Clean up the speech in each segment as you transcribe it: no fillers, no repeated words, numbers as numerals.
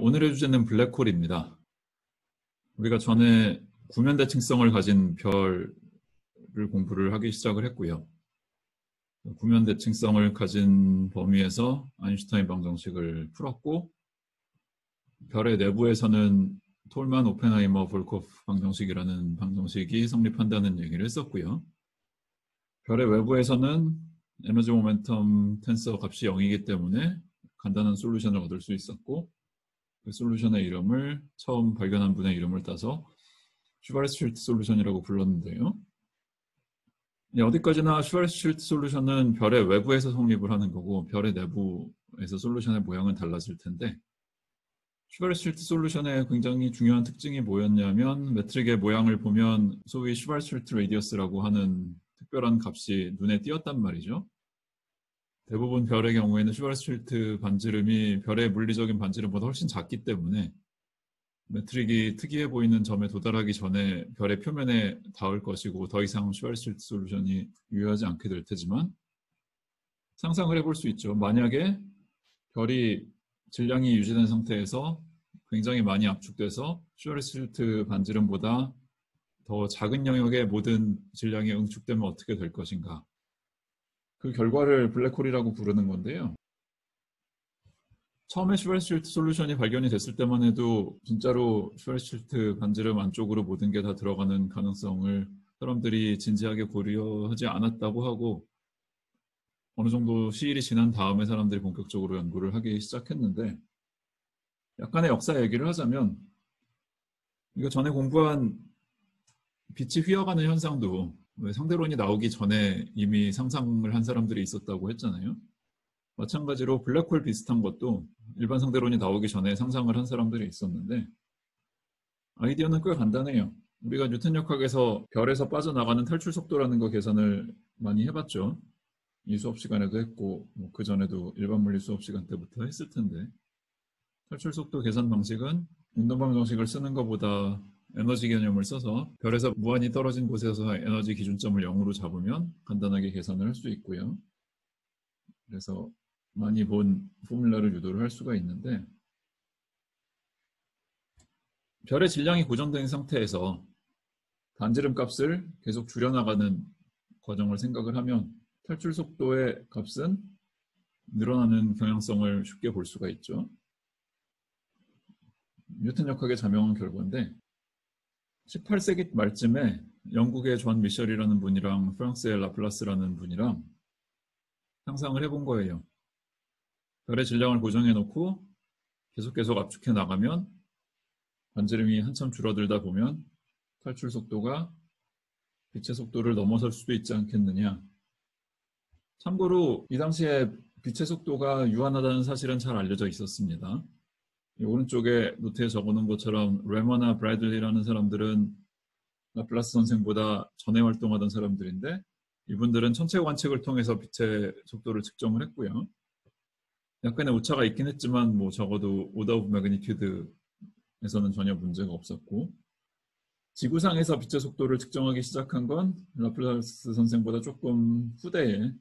오늘의 주제는 블랙홀입니다. 우리가 전에 구면대칭성을 가진 별을 공부를 하기 시작을 했고요. 구면대칭성을 가진 범위에서 아인슈타인 방정식을 풀었고, 별의 내부에서는 톨만, 오펜하이머, 볼코프 방정식이라는 방정식이 성립한다는 얘기를 했었고요. 별의 외부에서는 에너지 모멘텀 텐서 값이 0이기 때문에 간단한 솔루션을 얻을 수 있었고, 그 솔루션의 이름을 처음 발견한 분의 이름을 따서 슈바르츠실트 솔루션이라고 불렀는데요. 어디까지나 슈바르츠실트 솔루션은 별의 외부에서 성립을 하는 거고 별의 내부에서 솔루션의 모양은 달라질 텐데, 슈바르츠실트 솔루션의 굉장히 중요한 특징이 뭐였냐면 매트릭의 모양을 보면 소위 슈바르츠실트 레디어스라고 하는 특별한 값이 눈에 띄었단 말이죠. 대부분 별의 경우에는 슈바르츠실트 반지름이 별의 물리적인 반지름보다 훨씬 작기 때문에 매트릭이 특이해 보이는 점에 도달하기 전에 별의 표면에 닿을 것이고 더 이상 슈바르츠실트 솔루션이 유효하지 않게 될 테지만, 상상을 해볼 수 있죠. 만약에 별이 질량이 유지된 상태에서 굉장히 많이 압축돼서 슈바르츠실트 반지름보다 더 작은 영역의 모든 질량이 응축되면 어떻게 될 것인가. 그 결과를 블랙홀이라고 부르는 건데요. 처음에 슈바르츠실트 솔루션이 발견이 됐을 때만 해도 진짜로 슈바르츠실트 반지름 안쪽으로 모든 게 다 들어가는 가능성을 사람들이 진지하게 고려하지 않았다고 하고, 어느 정도 시일이 지난 다음에 사람들이 본격적으로 연구를 하기 시작했는데, 약간의 역사 얘기를 하자면, 이거 전에 공부한 빛이 휘어가는 현상도 상대론이 나오기 전에 이미 상상을 한 사람들이 있었다고 했잖아요. 마찬가지로 블랙홀 비슷한 것도 일반 상대론이 나오기 전에 상상을 한 사람들이 있었는데, 아이디어는 꽤 간단해요. 우리가 뉴턴 역학에서 별에서 빠져나가는 탈출 속도라는 거 계산을 많이 해봤죠. 이 수업 시간에도 했고 그 전에도 일반 물리 수업 시간 때부터 했을 텐데, 탈출 속도 계산 방식은 운동 방정식을 쓰는 것보다 에너지 개념을 써서 별에서 무한히 떨어진 곳에서 에너지 기준점을 0으로 잡으면 간단하게 계산을 할 수 있고요. 그래서 많이 본 포뮬라를 유도를 할 수가 있는데, 별의 질량이 고정된 상태에서 반지름 값을 계속 줄여나가는 과정을 생각을 하면 탈출 속도의 값은 늘어나는 경향성을 쉽게 볼 수가 있죠. 뉴턴 역학에 작용한 결과인데, 18세기 말쯤에 영국의 존 미셜이라는 분이랑 프랑스의 라플라스라는 분이랑 상상을 해본 거예요. 별의 질량을 고정해 놓고 계속 압축해 나가면 반지름이 한참 줄어들다 보면 탈출 속도가 빛의 속도를 넘어설 수도 있지 않겠느냐. 참고로 이 당시에 빛의 속도가 유한하다는 사실은 잘 알려져 있었습니다. 오른쪽에 노트에 적어놓은 것처럼 레머나 브래들리라는 사람들은 라플라스 선생보다 전에 활동하던 사람들인데, 이분들은 천체 관측을 통해서 빛의 속도를 측정을 했고요. 약간의 오차가 있긴 했지만 적어도 오더 오브 매그니튜드에서는 전혀 문제가 없었고, 지구상에서 빛의 속도를 측정하기 시작한 건 라플라스 선생보다 조금 후대에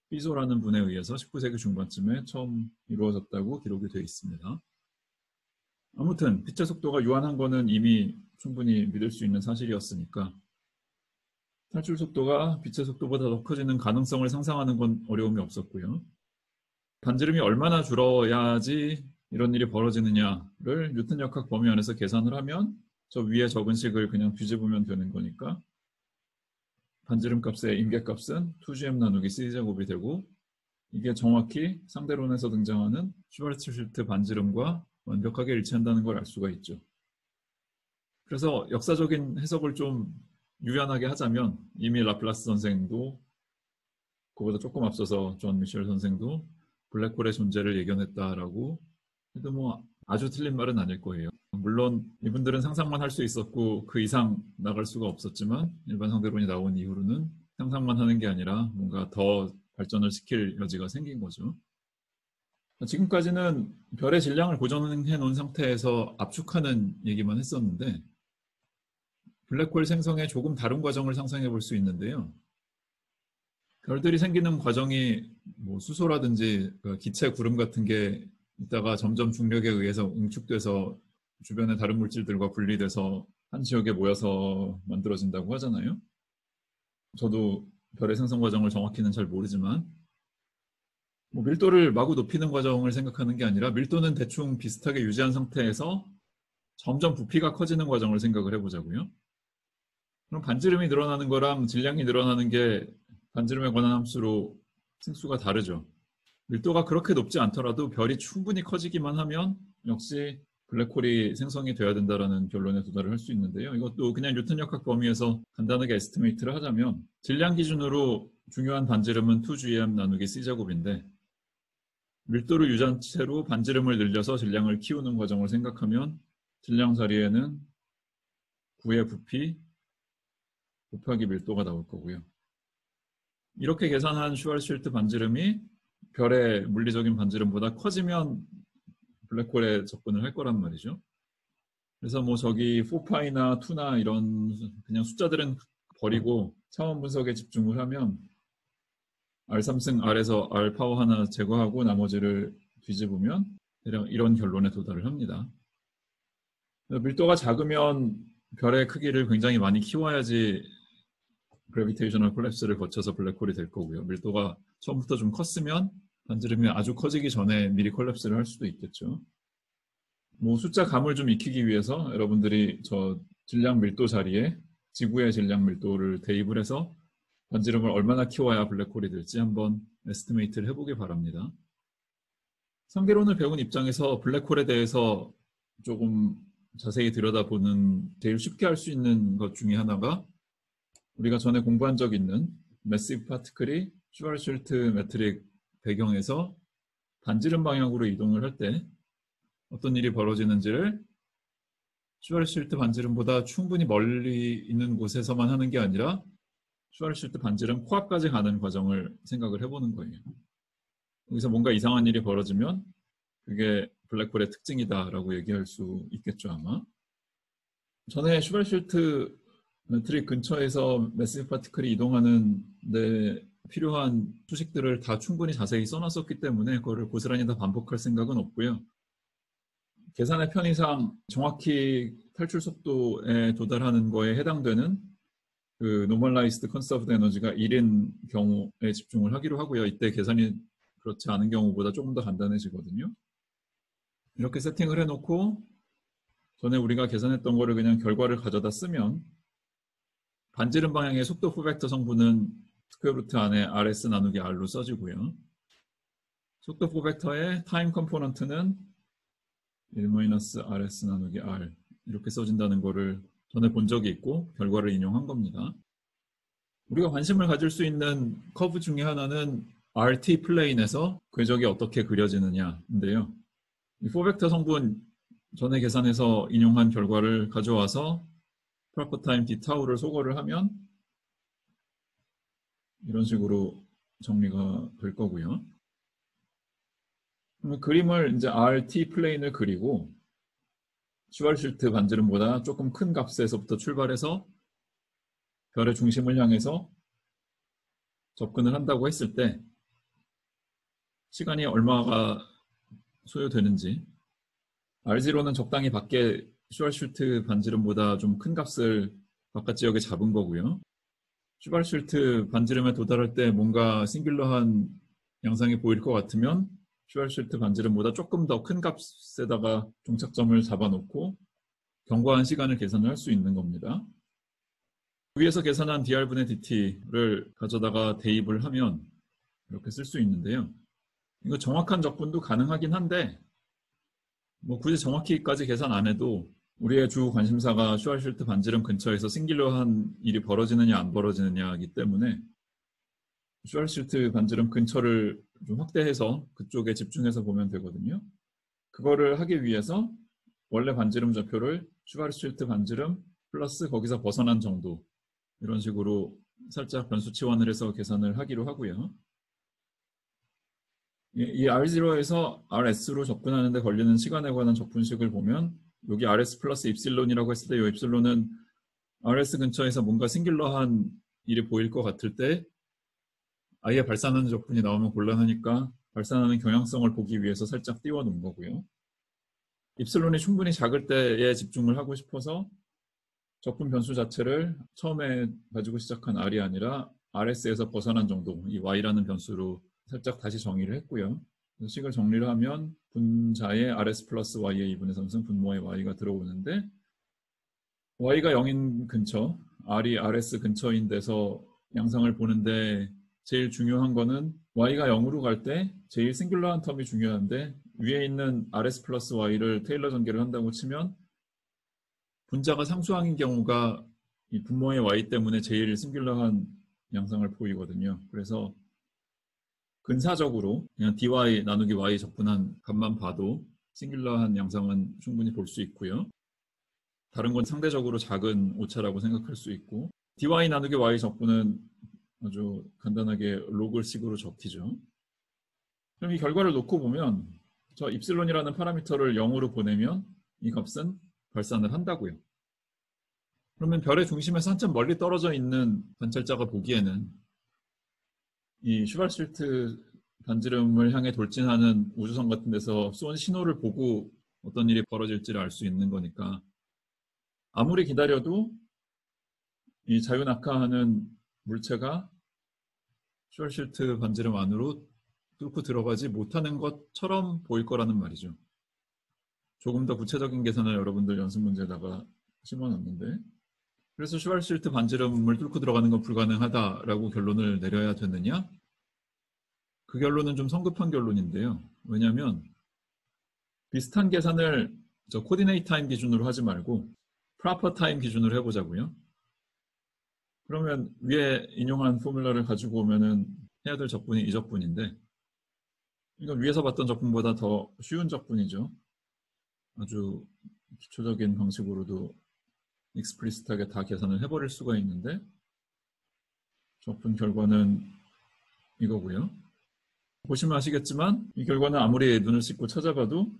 피소라는 분에 의해서 19세기 중반쯤에 처음 이루어졌다고 기록이 되어 있습니다. 아무튼 빛의 속도가 유한한 거는 이미 충분히 믿을 수 있는 사실이었으니까 탈출 속도가 빛의 속도보다 더 커지는 가능성을 상상하는 건 어려움이 없었고요. 반지름이 얼마나 줄어야지 이런 일이 벌어지느냐를 뉴턴 역학 범위 안에서 계산을 하면 저 위에 적은 식을 그냥 뒤집으면 되는 거니까 반지름 값의 임계값은 2gm 나누기 c제곱이 되고, 이게 정확히 상대론에서 등장하는 슈바르츠실트 반지름과 완벽하게 일치한다는 걸 알 수가 있죠. 그래서 역사적인 해석을 좀 유연하게 하자면 이미 라플라스 선생도 그보다 조금 앞서서 존 미셸 선생도 블랙홀의 존재를 예견했다라고 해도 아주 틀린 말은 아닐 거예요. 물론 이분들은 상상만 할 수 있었고 그 이상 나갈 수가 없었지만, 일반 상대론이 나온 이후로는 상상만 하는 게 아니라 뭔가 더 발전을 시킬 여지가 생긴 거죠. 지금까지는 별의 질량을 고정해 놓은 상태에서 압축하는 얘기만 했었는데, 블랙홀 생성의 조금 다른 과정을 상상해 볼 수 있는데요. 별들이 생기는 과정이 수소라든지 기체 구름 같은 게 이따가 점점 중력에 의해서 응축돼서 주변의 다른 물질들과 분리돼서 한 지역에 모여서 만들어진다고 하잖아요. 저도 별의 생성 과정을 정확히는 잘 모르지만 뭐 밀도를 마구 높이는 과정을 생각하는 게 아니라 밀도는 대충 비슷하게 유지한 상태에서 점점 부피가 커지는 과정을 생각을 해보자고요. 그럼 반지름이 늘어나는 거랑 질량이 늘어나는 게 반지름에 관한 함수로 승수가 다르죠. 밀도가 그렇게 높지 않더라도 별이 충분히 커지기만 하면 역시 블랙홀이 생성이 돼야 된다라는 결론에 도달을 할 수 있는데요. 이것도 그냥 뉴턴 역학 범위에서 간단하게 에스티메이트를 하자면 질량 기준으로 중요한 반지름은 2gm 나누기 c제곱인데 밀도를 유지한 채로 반지름을 늘려서 질량을 키우는 과정을 생각하면 질량 자리에는 9의 부피 곱하기 밀도가 나올 거고요. 이렇게 계산한 슈왈츠실트 반지름이 별의 물리적인 반지름보다 커지면 블랙홀에 접근을 할 거란 말이죠. 그래서 뭐 저기 4파이나 2나 이런 그냥 숫자들은 버리고 차원 분석에 집중을 하면 R3승 R에서 R 파워 하나 제거하고 나머지를 뒤집으면 이런 결론에 도달을 합니다. 밀도가 작으면 별의 크기를 굉장히 많이 키워야지 그래비테이셔널 콜랩스를 거쳐서 블랙홀이 될 거고요. 밀도가 처음부터 좀 컸으면 반지름이 아주 커지기 전에 미리 콜랩스를 할 수도 있겠죠. 뭐 숫자 감을 좀 익히기 위해서 여러분들이 저 질량 밀도 자리에 지구의 질량 밀도를 대입을 해서 반지름을 얼마나 키워야 블랙홀이 될지 한번 에스티메이트를 해보길 바랍니다. 상계론을 배운 입장에서 블랙홀에 대해서 조금 자세히 들여다보는 제일 쉽게 할 수 있는 것 중에 하나가 우리가 전에 공부한 적 있는 매시브 파티클이 슈왈츠실트 매트릭 배경에서 반지름 방향으로 이동을 할 때 어떤 일이 벌어지는지를 슈왈츠실트 반지름보다 충분히 멀리 있는 곳에서만 하는 게 아니라 슈왈츠실트 반지름 코앞까지 가는 과정을 생각을 해보는 거예요. 여기서 뭔가 이상한 일이 벌어지면 그게 블랙홀의 특징이다라고 얘기할 수 있겠죠, 아마. 전에 슈왈츠실트 매트릭 근처에서 매시브 파티클이 이동하는 데 필요한 수식들을 다 충분히 자세히 써놨었기 때문에 그거를 고스란히 다 반복할 생각은 없고요. 계산의 편의상 정확히 탈출 속도에 도달하는 거에 해당되는 그 노멀라이스드 컨서브드 에너지가 1인 경우에 집중을 하기로 하고요. 이때 계산이 그렇지 않은 경우보다 조금 더 간단해지거든요. 이렇게 세팅을 해놓고 전에 우리가 계산했던 거를 그냥 결과를 가져다 쓰면 반지름 방향의 속도 포벡터 성분은 스퀘어 루트 안에 rs 나누기 r로 써지고요. 속도 포벡터의 타임 컴포넌트는 1-rs 나누기 r 이렇게 써진다는 거를 전에 본 적이 있고 결과를 인용한 겁니다. 우리가 관심을 가질 수 있는 커브 중에 하나는 RT 플레인에서 궤적이 어떻게 그려지느냐인데요. 이 포벡터 성분 전에 계산해서 인용한 결과를 가져와서 프로퍼 타임 d 타우를 소거를 하면 이런 식으로 정리가 될 거고요. 그림을 이제 RT 플레인을 그리고 슈왈츠실트 반지름보다 조금 큰 값에서부터 출발해서 별의 중심을 향해서 접근을 한다고 했을 때 시간이 얼마가 소요되는지 R0는 적당히 밖에 슈왈츠실트 반지름보다 좀 큰 값을 바깥 지역에 잡은 거고요. 슈왈츠실트 반지름에 도달할 때 뭔가 싱귤러한 양상이 보일 것 같으면 슈왈츠실트 반지름보다 조금 더 큰 값에다가 종착점을 잡아놓고 경과한 시간을 계산을 할 수 있는 겁니다. 위에서 계산한 dr분의 dt를 가져다가 대입을 하면 이렇게 쓸 수 있는데요. 이거 정확한 적분도 가능하긴 한데 뭐 굳이 정확히까지 계산 안 해도 우리의 주 관심사가 슈왈츠실트 반지름 근처에서 싱귤러한 일이 벌어지느냐 안 벌어지느냐이기 때문에 슈왈츠실트 반지름 근처를 좀 확대해서 그쪽에 집중해서 보면 되거든요. 그거를 하기 위해서 원래 반지름 좌표를 슈왈츠실트 반지름 플러스 거기서 벗어난 정도 이런 식으로 살짝 변수 치환을 해서 계산을 하기로 하고요. 이 R0에서 RS로 접근하는데 걸리는 시간에 관한 적분식을 보면 여기 RS 플러스 입실론이라고 했을 때 이 입실론은 RS 근처에서 뭔가 싱귤러한 일이 보일 것 같을 때 아예 발산하는 적분이 나오면 곤란하니까 발산하는 경향성을 보기 위해서 살짝 띄워 놓은 거고요. 입실론이 충분히 작을 때에 집중을 하고 싶어서 적분 변수 자체를 처음에 가지고 시작한 R이 아니라 RS에서 벗어난 정도, 이 Y라는 변수로 살짝 다시 정의를 했고요. 식을 정리를 하면 분자의 RS 플러스 Y의 2분의 3승 분모의 Y가 들어오는데, Y가 0인 근처, R이 RS 근처인 데서 양상을 보는데 제일 중요한 거는 Y가 0으로 갈 때 제일 싱귤러한 텀이 중요한데, 위에 있는 RS 플러스 Y를 테일러 전개를 한다고 치면 분자가 상수항인 경우가 이 분모의 Y 때문에 제일 싱귤러한 양상을 보이거든요. 그래서 근사적으로 그냥 dy 나누기 y 적분한 값만 봐도 싱귤러한 양상은 충분히 볼 수 있고요. 다른 건 상대적으로 작은 오차라고 생각할 수 있고, dy 나누기 y 적분은 아주 간단하게 로그식으로 적히죠. 그럼 이 결과를 놓고 보면 저 입실론이라는 파라미터를 0으로 보내면 이 값은 발산을 한다고요. 그러면 별의 중심에서 한참 멀리 떨어져 있는 관찰자가 보기에는 이 슈발츠발트 반지름을 향해 돌진하는 우주선 같은 데서 쏜 신호를 보고 어떤 일이 벌어질지를 알 수 있는 거니까, 아무리 기다려도 이 자유낙하하는 물체가 슈발츠발트 반지름 안으로 뚫고 들어가지 못하는 것처럼 보일 거라는 말이죠. 조금 더 구체적인 계산을 여러분들 연습 문제에다가 심어놨는데, 그래서 슈발츠발트 반지름을 뚫고 들어가는 건 불가능하다라고 결론을 내려야 되느냐? 그 결론은 좀 성급한 결론인데요. 왜냐하면 비슷한 계산을 저 코디네이트 타임 기준으로 하지 말고 프로퍼 타임 기준으로 해보자고요. 그러면 위에 인용한 포뮬러를 가지고 오면은 해야 될 적분이 이 적분인데, 이건 위에서 봤던 적분보다 더 쉬운 적분이죠. 아주 기초적인 방식으로도 익스플리시트하게 다 계산을 해버릴 수가 있는데, 적분 결과는 이거고요. 보시면 아시겠지만 이 결과는 아무리 눈을 씻고 찾아봐도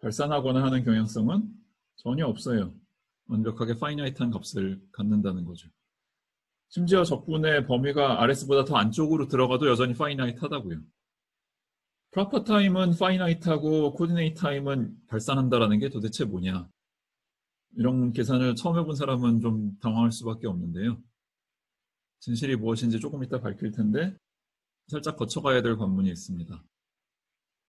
발산하거나 하는 경향성은 전혀 없어요. 완벽하게 파이나이트한 값을 갖는다는 거죠. 심지어 적분의 범위가 RS보다 더 안쪽으로 들어가도 여전히 파이나이트하다고요. 프로퍼 타임은 파이나이트하고 코디네이트 타임은 발산한다라는 게 도대체 뭐냐. 이런 계산을 처음 해본 사람은 좀 당황할 수밖에 없는데요. 진실이 무엇인지 조금 이따 밝힐 텐데 살짝 거쳐가야 될 관문이 있습니다.